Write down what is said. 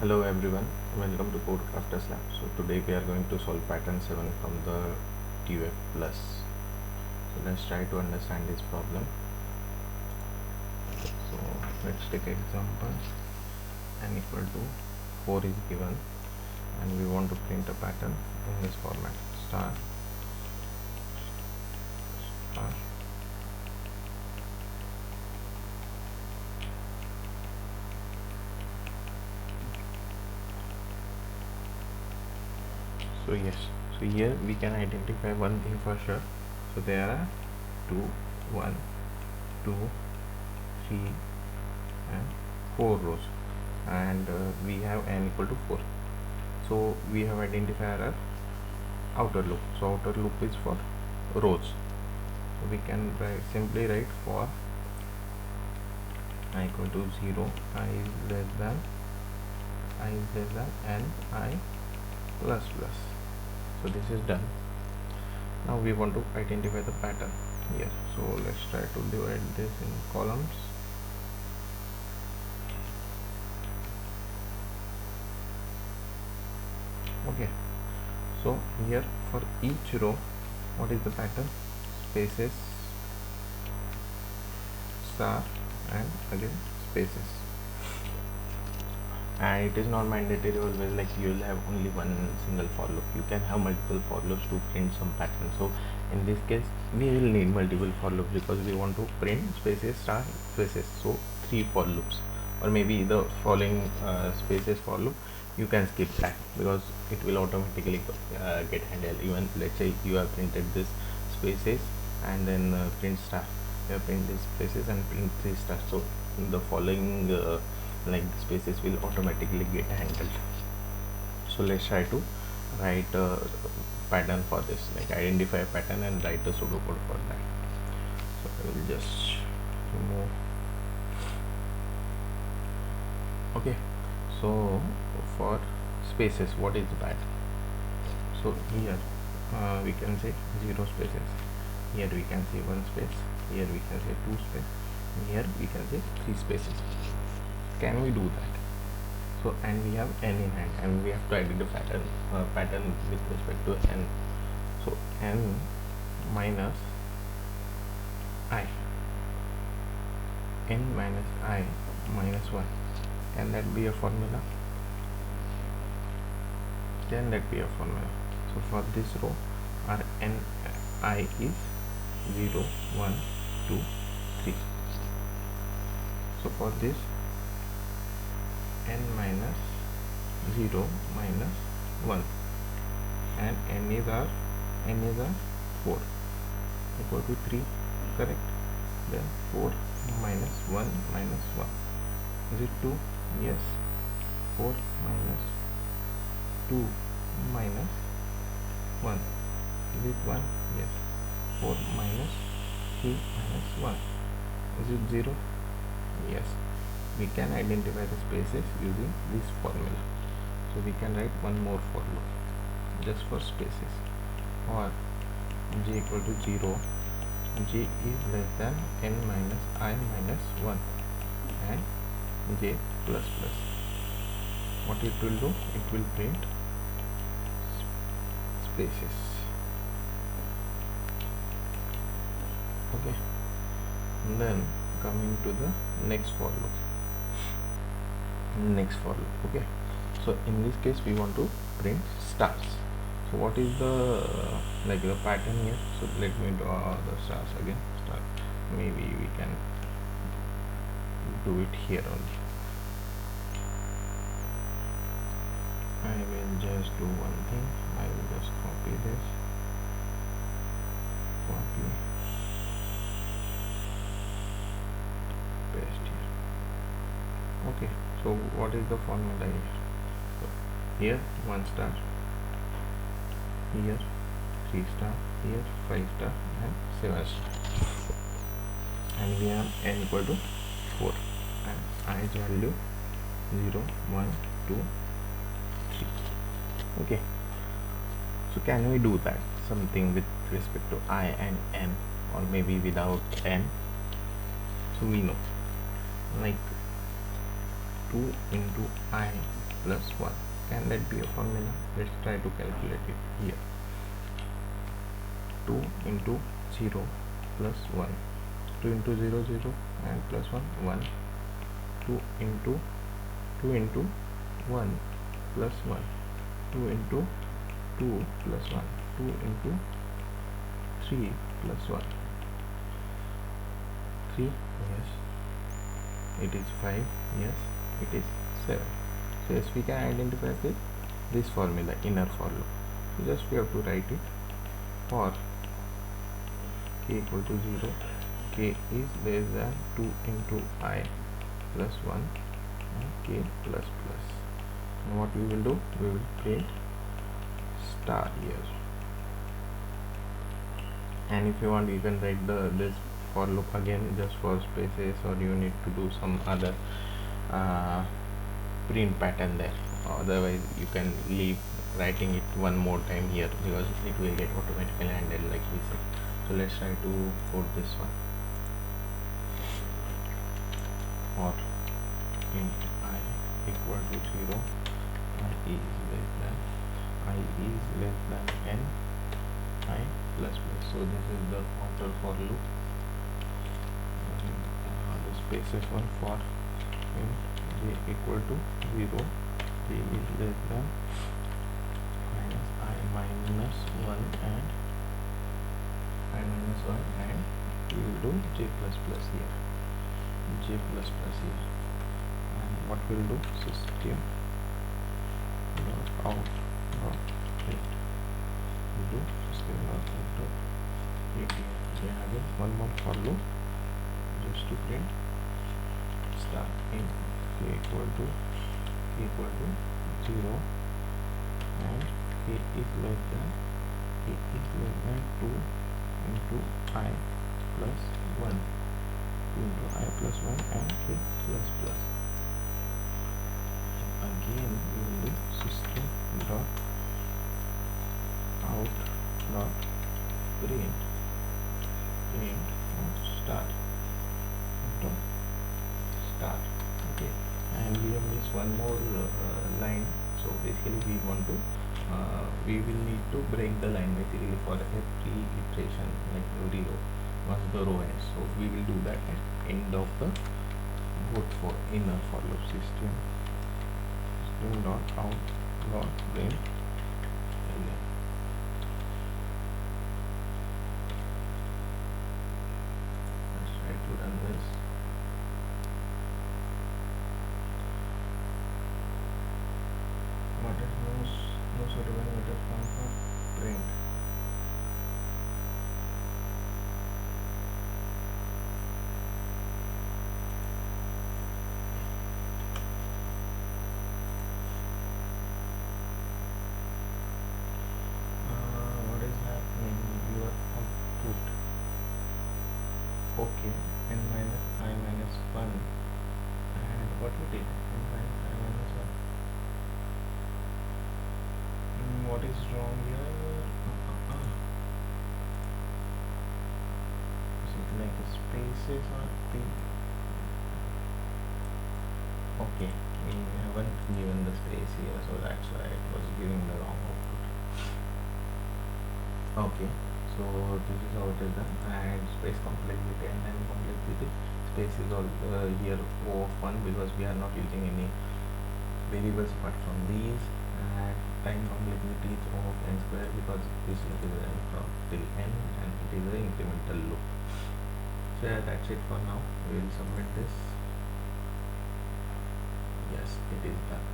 Hello everyone, welcome to Codecrafters Lab. So today we are going to solve pattern 7 from the TUF plus. So let's try to understand this problem. So let's take example. N equal to 4 is given and we want to print a pattern in this format. Star, star, so yes, so here we can identify one thing for sure. So there are 1, 2, 3 and 4 rows and we have n equal to 4. So we have identified our outer loop. So outer loop is for rows. So we can simply write for I equal to 0, I is less than n, I plus plus. So this is done. Now we want to identify the pattern here. So let's try to divide this in columns. Okay, so here for each row, what is the pattern? Spaces, star, and again spaces. And it is not mandatory always like you will have only one single for loop. You can have multiple for loops to print some pattern. So in this case we will need multiple for loops because we want to print spaces, star, spaces. So 3 for loops, or maybe the following spaces for loop you can skip that because it will automatically get handled. Even let's say you have printed this spaces and then print star, you have print these spaces and print 3 stars. So the following like spaces will automatically get handled. So let's try to write a pattern for this, like identify a pattern and write the pseudocode for that. So I will just remove. Okay, so for spaces, what is the pattern? So here we can say 0 spaces, here we can say 1 space, here we can say 2 space, here we can say 3 spaces. Can we do that? So and we have n in hand and we have to identify pattern with respect to n. So n minus I, n minus I minus 1. Can that be a formula? Can that be a formula? So for this row our n I is 0, 1, 2, 3. So for this n minus 0 minus 1 and n is our 4 equal to 3, correct? Then 4 minus 1 minus 1, is it 2? Yes. 4 minus 2 minus 1, is it 1? Yes. 4 minus 3 minus 1, is it 0? Yes. We can identify the spaces using this formula. So we can write one more for loop just for spaces. Or j equal to 0, j is less than n minus I minus 1 and j plus plus. What it will do? It will print spaces. Okay, and then coming to the next for loop. Okay, so in this case we want to print stars. So what is the like the pattern here? So let me draw the stars again. Star, maybe we can do it here only. I will just do one thing. I will just copy this, copy, paste here. Okay, so what is the formula here? So here 1 star, here 3 star, here 5 star and 7 star, and we have n equal to 4 and i's value 0, 1, 2, 3. Okay, so can we do that something with respect to I and n, or maybe without n? So we know like 2 into I plus 1. Can that be a formula? Let's try to calculate it here. 2 into 0 plus 1, 2 into 0 0 and plus 1 1, 2 into 1 plus 1, 2 into 2 plus 1, 2 into 3 plus 1, 3, yes, it is 5, yes, it is 7. So yes, we can identify with this formula, inner for loop. So just we have to write it for k equal to 0, k is less than 2 into I plus 1 and k plus plus. And what we will do, we will print star here. And if you want, you can write this for loop again just for spaces, or you need to do some other print pattern there. Otherwise you can leave writing it one more time here, because it will get automatically handled like we said. So let's try to code this one. For int I equal to 0, I is less than n I plus plus. So this is the outer for loop. The spaces one for int j equal to 0, j is less than minus I minus 1 and I minus 1, and we will do j plus plus here, j plus plus here. And what we'll do, system dot out dot print, we do system dot out dot print. Then again one more for loop just to print star in k equal to 0 and k is less than 2 into I plus 1, 2 into I plus 1 and k plus plus. Again we will do system dot out dot print star dot star. Okay, and we have missed one more line. So basically we want to we will need to break the line basically for every iteration, like every row once the row ends. So we will do that at end of the code for inner for loop. System dot out dot print ln. Let's try to run this. What is no suitable method found for print? What is happening? Your output. Okay, n minus I minus 1, and what we did, n minus I minus 1. What is wrong here? Is it like a spaces or the? Okay, we haven't given the space here, so that's why it was giving the wrong output. Okay, so this is how it is done. And space complexity and time complexity, space is all here O of 1 because we are not using any variables apart from these, and time complexity is O of n square because this is running from till n and it is an incremental loop. So yeah, that's it for now. We will submit this. Yes, it is done.